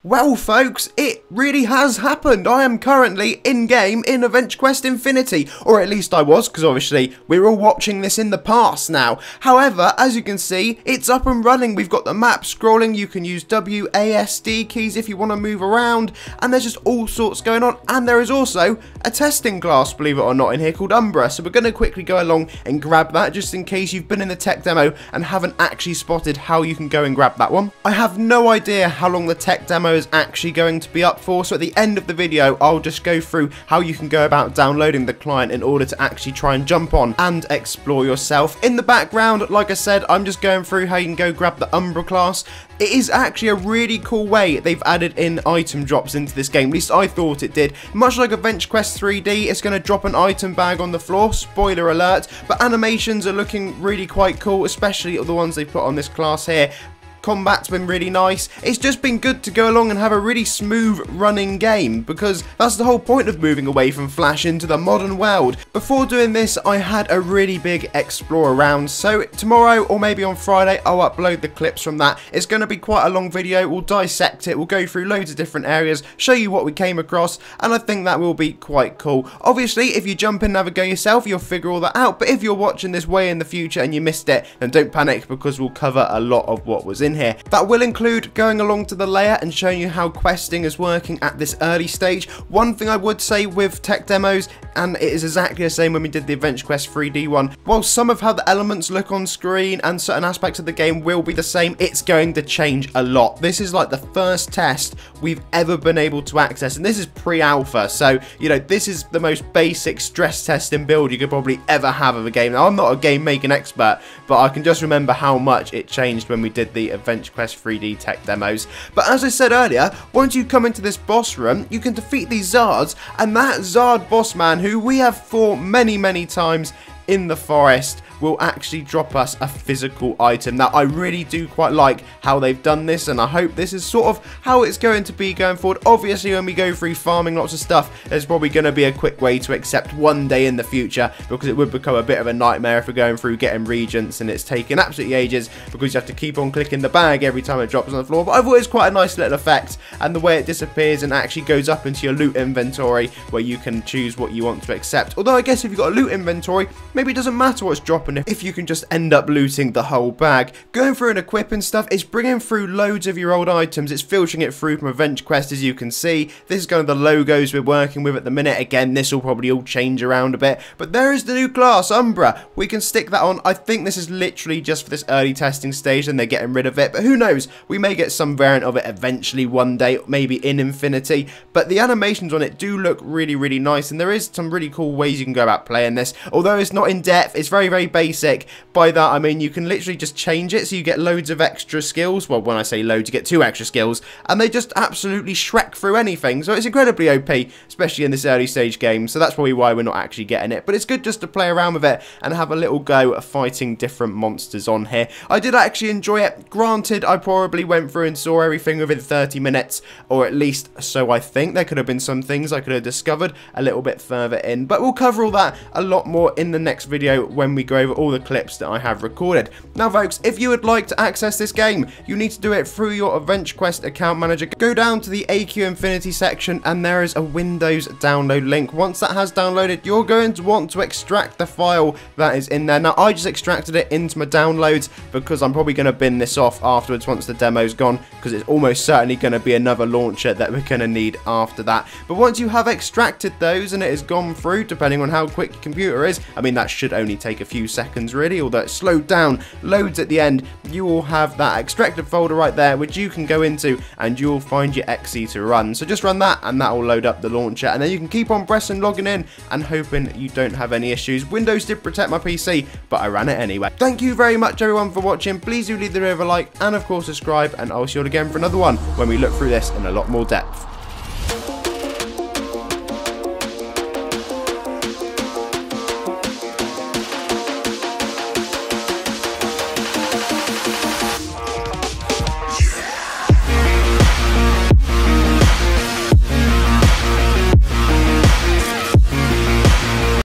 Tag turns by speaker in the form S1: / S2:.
S1: Well folks, it really has happened. I am currently in-game in AQW Infinity, or at least I was, because obviously we're all watching this in the past now. However, as you can see, it's up and running. We've got the map scrolling, you can use WASD keys if you want to move around, and there's just all sorts going on. And there is also a testing class, believe it or not, in here called Umbra. So we're going to quickly go along and grab that, just in case you've been in the tech demo and haven't actually spotted how you can go and grab that one. I have no idea how long the tech demo is actually going to be up for, so at the end of the video I'll just go through how you can go about downloading the client in order to actually try and jump on and explore yourself. In the background, like I said, I'm just going through how you can go grab the Umbra class. It is actually a really cool way they've added in item drops into this game, at least I thought it did. Much like AQW 3D, it's going to drop an item bag on the floor, spoiler alert, but animations are looking really quite cool, especially the ones they put on this class here. Combat's been really nice. It's just been good to go along and have a really smooth running game, because that's the whole point of moving away from Flash into the modern world. Before doing this, I had a really big explore around, so tomorrow or maybe on Friday I'll upload the clips from that. It's going to be quite a long video. We'll dissect it, we'll go through loads of different areas, show you what we came across, and I think that will be quite cool. Obviously, if you jump in and have a go yourself, you'll figure all that out, but if you're watching this way in the future and you missed it, then don't panic, because we'll cover a lot of what was in here. That will include going along to the layer and showing you how questing is working at this early stage. One thing I would say with tech demos, and it is exactly the same when we did the AQW 3D one, while some of how the elements look on screen and certain aspects of the game will be the same, it's going to change a lot. This is like the first test we've ever been able to access, and this is pre-alpha, so you know, this is the most basic stress testing build you could probably ever have of a game. Now, I'm not a game making expert, but I can just remember how much it changed when we did the AQW 3D tech demos. But as I said earlier, once you come into this boss room, you can defeat these Zards, and that Zard boss man, who we have fought many times in the forest, will actually drop us a physical item. Now, I really do quite like how they've done this, and I hope this is sort of how it's going to be going forward. Obviously, when we go through farming lots of stuff, there's probably going to be a quick way to accept one day in the future, because it would become a bit of a nightmare if we're going through getting regents and it's taking absolutely ages, because you have to keep on clicking the bag every time it drops on the floor. But I thought it was quite a nice little effect, and the way it disappears and actually goes up into your loot inventory, where you can choose what you want to accept. Although I guess if you've got a loot inventory, maybe it doesn't matter what's dropping if you can just end up looting the whole bag. Going through and equipping stuff, it's bringing through loads of your old items. It's filtering it through from AQW, as you can see. This is kind of the logos we're working with at the minute. Again, this will probably all change around a bit, but there is the new class, Umbra. We can stick that on. I think this is literally just for this early testing stage and they're getting rid of it, but who knows? We may get some variant of it eventually one day, maybe in Infinity, but the animations on it do look really nice, and there is some really cool ways you can go about playing this. Although it's not in depth, it's very basic. By that I mean you can literally just change it so you get loads of extra skills. Well, when I say loads, you get 2 extra skills, and they just absolutely Shrek through anything. So it's incredibly OP, especially in this early stage game, so that's probably why we're not actually getting it. But it's good just to play around with it and have a little go at fighting different monsters on here. I did actually enjoy it. Granted, I probably went through and saw everything within 30 minutes, or at least so I think. There could have been some things I could have discovered a little bit further in, but we'll cover all that a lot more in the next video when we go over all the clips that I have recorded. Now folks, if you would like to access this game, you need to do it through your AQW account manager. Go down to the AQW Infinity section and there is a Windows download link. Once that has downloaded, you're going to want to extract the file that is in there. Now, I just extracted it into my downloads because I'm probably going to bin this off afterwards once the demo's gone, because it's almost certainly going to be another launcher that we're going to need after that. But once you have extracted those and it has gone through, depending on how quick your computer is, I mean that should only take a few seconds really, although it's slowed down loads at the end, you will have that extracted folder right there which you can go into and you'll find your exe to run. So just run that and that will load up the launcher, and then you can keep on pressing logging in and hoping you don't have any issues. Windows did protect my PC, but I ran it anyway. Thank you very much everyone for watching. Please do leave the video a like and of course subscribe, and I'll see you all again for another one when we look through this in a lot more depth.